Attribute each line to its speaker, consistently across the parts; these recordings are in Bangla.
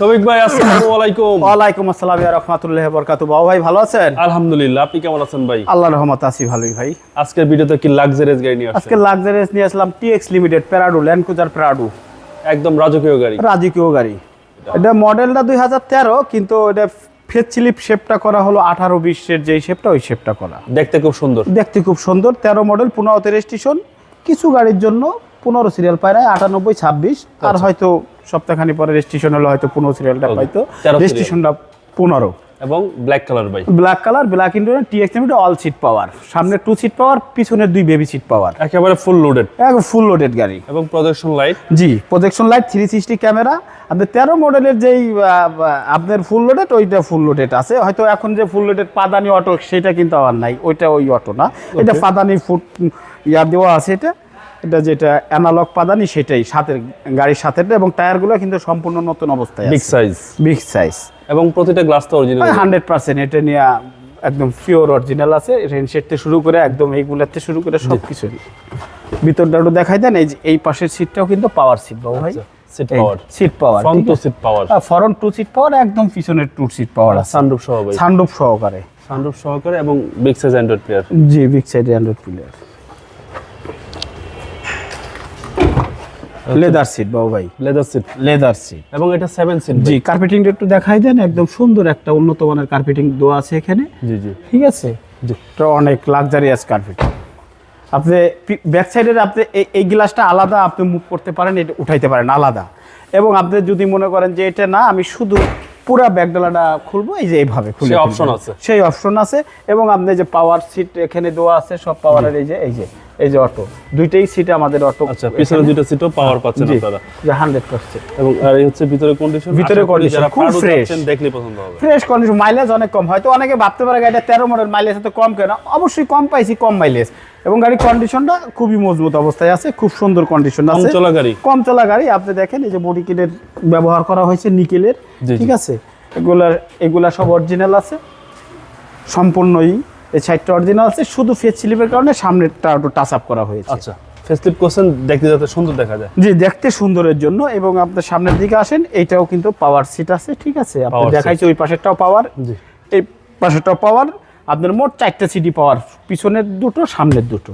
Speaker 1: শফিক ভাই, আসসালামু আলাইকুম।
Speaker 2: ওয়ালাইকুম আসসালাম ওয়া রাহমাতুল্লাহি ওয়া বারাকাতুহু। বাবু ভাই ভালো আছেন?
Speaker 1: আলহামদুলিল্লাহ, আপনি কেমন আছেন ভাই?
Speaker 2: আল্লাহর রহমতে আছি ভালোই ভাই।
Speaker 1: আজকের ভিডিওতে কি লাক্সারিয়াস গাড়ি নিয়ে আসছেন?
Speaker 2: আজকে লাক্সারিয়াস নিয়ে আসলাম TX limited Prado, land cruiser Prado.
Speaker 1: একদম রাজকীয় গাড়ি।
Speaker 2: রাজকীয় গাড়ি। এটা মডেলটা 2013, কিন্তু এটা ফেস স্লিপ শেপটা করা হলো 18-20 এর যেই শেপটা, ওই শেপটা করা।
Speaker 1: দেখতে খুব সুন্দর।
Speaker 2: দেখতে খুব সুন্দর। 13 মডেল, 15তে রেজিস্ট্রেশন। কিছু গাড়ির জন্য 15 সিরিয়াল পায় না, 98, 26। আর হয়তো সপ্তাহখানি পরে রেজিস্ট্রেশন হলো, হয়তো 15 সিরিয়ালটা পাইতো, রেজিস্ট্রেশনটা 15।
Speaker 1: এবং ব্ল্যাক কালার ভাই।
Speaker 2: Black colour, black interior, TX limited, all seat power. সামনে 2 সিট পাওয়ার, পিছনের 2 বেবি সিট পাওয়ার।
Speaker 1: একেবারে ফুল লোডেড।
Speaker 2: একদম ফুল লোডেড গাড়ি।
Speaker 1: এবং প্রজেকশন লাইট।
Speaker 2: জি, প্রজেকশন লাইট, 360 ক্যামেরা। আপনার 13 মডেলের যেই আপনার ফুল লোডেড, ওইটা ফুল লোডেড আছে। হয়তো এখন যে ফুল লোডেড পাদানি অটো, সেটা কিন্তু আবার নাই, ওইটা ওই অটো না। এটা পাদানি ফুট ইয়ার দেওয়া আছে। এটা যেটা অ্যানালগ পাদানি, সেটাই সাথে গাড়ির সাথে। এবং টায়ারগুলো কিন্তু সম্পূর্ণ নতুন অবস্থায় আছে, বিগ সাইজ।
Speaker 1: এবং প্রতিটা গ্লাস তো অরিজিনাল
Speaker 2: 100%। এটা নিয়ে একদম পিওর অরিজিনাল আছে। রেন সেট থেকে শুরু করে একদম এইগুলাতে শুরু করে সবকিছু। ভিতরটা একটু দেখাই দেন। এই পাশের সিটটাও কিন্তু পাওয়ার সিট বাবু ভাই।
Speaker 1: Seat power,
Speaker 2: seat power,
Speaker 1: front two seat power,
Speaker 2: front 2 seat power, একদম পিছনের 2 সিট পাওয়ার আছে।
Speaker 1: সানরুফ সহ ভাই।
Speaker 2: সানরুফ সহকারে।
Speaker 1: সানরুফ সহকারে এবং বিগ সাইজ অ্যান্ড্রয়েড প্লেয়ার।
Speaker 2: জি, big size android player. Leather seat বাবু ভাই,
Speaker 1: লেদার সিট।
Speaker 2: Leather seat.
Speaker 1: এবং এটা 7 সিট।
Speaker 2: জি, কার্পেটিংটা একটু দেখাই দেন। একদম সুন্দর একটা উন্নত মানের কার্পেটিং দেওয়া আছে এখানে।
Speaker 1: জি জি,
Speaker 2: ঠিক আছে। জি, তো অনেক লাক্সারিয়াস কার্পেটিং। আপনি ব্যাক সাইডের আপনি এই গ্লাসটা আলাদা আপনি মুভ করতে পারেন, এটা উঠাইতে পারেন আলাদা। এবং আপনি যদি মনে করেন যে এটা না, আমি শুধু পুরা ব্যাকডালাটা খুলবো, এই যে এইভাবে খুলে,
Speaker 1: সেই অপশন আছে।
Speaker 2: সেই অপশন আছে। এবং আপনি যে পাওয়ার সিট এখানে দেওয়া আছে, সব পাওয়ারের এই যে অটো, দুইটাই সিট আমাদের অটো।
Speaker 1: আচ্ছা, পিছনে দুটো সিটও পাওয়ার পাচ্ছেন আপনারা।
Speaker 2: যে 100%।
Speaker 1: এবং আর এই হচ্ছে ভিতরে কন্ডিশন।
Speaker 2: ভিতরে কন্ডিশন খুব ফ্রেশ।
Speaker 1: দেখলে পছন্দ হবে।
Speaker 2: Fresh condition. মাইলেজ অনেক কম। হয়তো অনেকে ভাবতে পারে গাড়িটা 13 মডেল, মাইলেজ এত কম কেন? অবশ্যই কম পাইছি, কম মাইলেজ। এবং গাড়ির কন্ডিশনটা খুবই মজবুত অবস্থায় আছে, খুব সুন্দর কন্ডিশন আছে।
Speaker 1: কম চলা গাড়ি।
Speaker 2: কম চলা গাড়ি। আপনি দেখেন, এই যে বডি কিটের ব্যবহার করা হয়েছে নিকেলের। ঠিক আছে। এগুলা সব অরিজিনাল আছে সম্পূর্ণই। এই সাইডটা অরিজিনাল আছে, শুধু ফেস স্লিপের কারণে সামনেরটা একটু টাচ আপ করা হয়েছে।
Speaker 1: আচ্ছা, ফেস স্লিপ করছেন দেখতে যাতে সুন্দর দেখা যায়।
Speaker 2: জি, দেখতে সুন্দরের জন্য। এবং আপনার সামনের দিকে আসেন, এইটাও কিন্তু পাওয়ার সিট আছে। ঠিক আছে, আপনি দেখাইছে ওই পাশেরটাও পাওয়ার, এই পাশেরটাও পাওয়ার। আপনার মোট 4টা সিটি পাওয়ার, পিছনের দুটো, সামনের দুটো।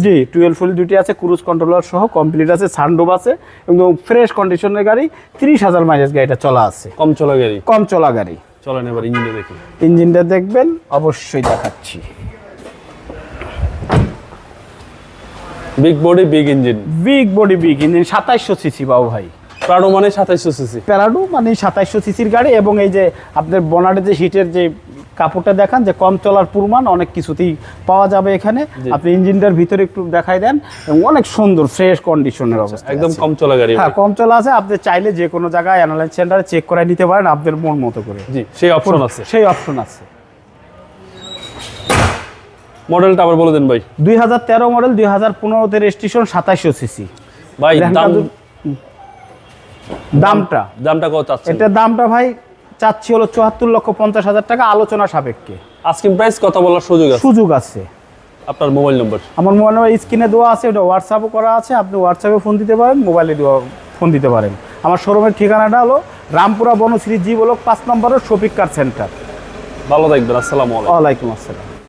Speaker 2: জি, 12 ফুল দুটি আছে, ক্রুজ কন্ট্রোলার সহ কমপ্লিট আছে, সানরুফ আছে। এবং ফ্রেশ কন্ডিশনের গাড়ি, 30,000 মাইলেজ গাড়িটা চলা আছে।
Speaker 1: কম চলা গাড়ি।
Speaker 2: কম চলা গাড়ি।
Speaker 1: চলেন এবার ইঞ্জিনটা দেখি।
Speaker 2: ইঞ্জিনটা দেখবেন, অবশ্যই দেখাচ্ছি।
Speaker 1: Big body, big engine.
Speaker 2: Big body, big engine. 2700 CC বাবু ভাই।
Speaker 1: প্রাডো মানে 2700 সিসি।
Speaker 2: প্যারাডো মানে 2700 সিসির গাড়ি। এবং এই যে আপনার বনারের যে হিটের যে কাপড়টা দেখান, যে কম চলার প্রমাণ অনেক কিছুতেই পাওয়া যাবে এখানে। আপনি ইঞ্জিনটার ভিতরে একটু দেখাই দেন। এবং অনেক সুন্দর ফ্রেশ কন্ডিশনের অবস্থা,
Speaker 1: একদম কম চলা গাড়ি।
Speaker 2: হ্যাঁ, কম চলা আছে। আপনি চাইলে যে কোনো জায়গায় অ্যানালাইজ সেন্টারে চেক করে নিতে পারেন আপনার মন মতো করে।
Speaker 1: জি, সেই অপশন আছে।
Speaker 2: সেই অপশন আছে।
Speaker 1: মডেলটা আবার বলে দেন ভাই।
Speaker 2: 2013 মডেল, 2015তে রেজিস্ট্রেশন, 2700 সিসি।
Speaker 1: ভাই দামটা কত চাচ্ছেন?
Speaker 2: এটা দামটা ভাই চাচ্ছি হলো 74,50,000 টাকা, আলোচনা সাপেক্ষে।
Speaker 1: আস্কিং প্রাইস কথা বলার সুযোগ আছে। আপনার মোবাইল নম্বর? আমার
Speaker 2: মোবাইল নম্বর স্ক্রিনে দেওয়া আছে, ওটা হোয়াটসঅ্যাপও করা আছে। আপনি হোয়াটসঅ্যাপে ফোন দিতে পারেন, মোবাইলে ফোন দিতে পারেন। আমার শোরুমের ঠিকানাটা হলো রামপুরা বনশ্রী জি ব্লক 5 নম্বরের শফিক কার সেন্টার।
Speaker 1: ভালো থাকবেন। আসসালামু আলাইকুম।
Speaker 2: ওয়ালাইকুম আসসালাম।